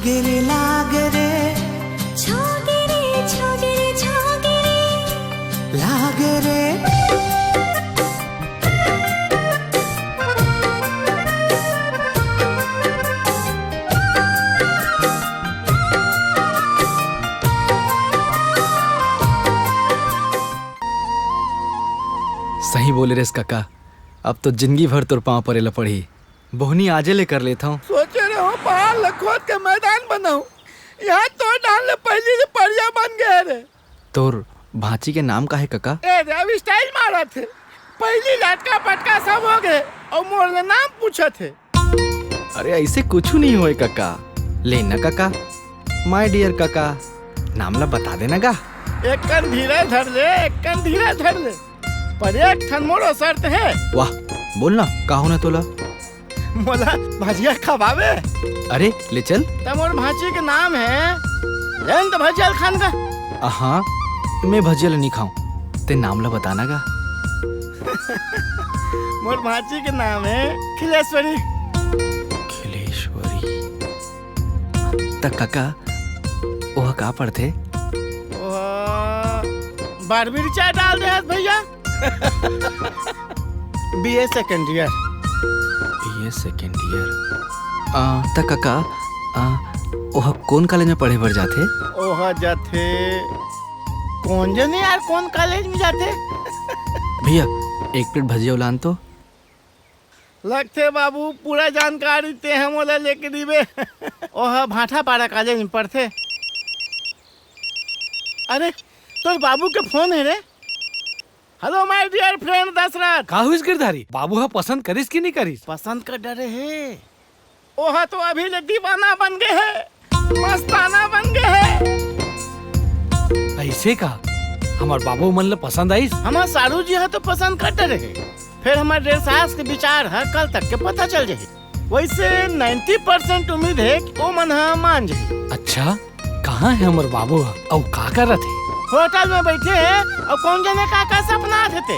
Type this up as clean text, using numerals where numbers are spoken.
लागे रे छोगे रे लागे रे। सही बोले रेस काका, अब तो जिंदगी भर तोर पाँव परेला पड़ी। बोहनी आजे ले कर लेता हूँ। सोचे रहे हो पहाड़ लखोद के मैदान बनाऊं, यहाँ तो डालने पहले से परिया बन गए रे। तोर भांची के नाम का है काका? ए रे अभी स्टाइल मारा थे, पहली लटका पटका सब हो गए और मोर नाम पूछे थे। अरे ऐसे कुछ नहीं हुए काका। लेना काका, माय डियर काका, नाम ला बता देना गा। एक कन धीरे धर ले, एक कन धीरे धर ले, पर एक ठन मोरो शर्त है। वाह, बोलना का होना तोला? मोला भजिया खवावे। अरे ले चल। तमोर भांची के नाम है जयंत भजिया खान का। हाँ, मैं भजिया नहीं खाऊं, ते नाम ला बताना गा। मोर भांची के नाम है खिलेश्वरी। खिलेश्वरी तक काका वह का पढ़ते? बारहवीं चाय डाल दे भैया। BA second year. BA second year. तक काका वह कौन कॉलेज में पढ़े बर जाते? ओह जाते कौन जने यार, कौन कॉलेज में जाते? भैया एक प्लेट भजिया उलान तो। लगते बाबू पूरा जानकारी ते हम वाला लेके दीबे। ओह भाठा पारा कॉलेज में पढ़ते। अरे तोर बाबू के फोन है रे। Hello my dear friend Dashrath. का हुइस गिरधारी? बाबू हा पसंद करिस कि नहीं करिस? पसंद कर डरे है। ओह तो अभी ले दीवाना बन गए है, मस्ताना बन गए है। ऐसे का हमार बाबू मन ले पसंद आइस? हमार सारू जी है तो पसंद कर डरे है, फिर हमारे डेढ़ सास के विचार है कल तक के पता चल जाए। वैसे 90% उम्मीद है कि वो मन मान जाए। अच्छा, कहाँ है हमार बाबू हा? और का कर रहे थे? होटल में बैठे हैं और कौन जाने का सपना थे।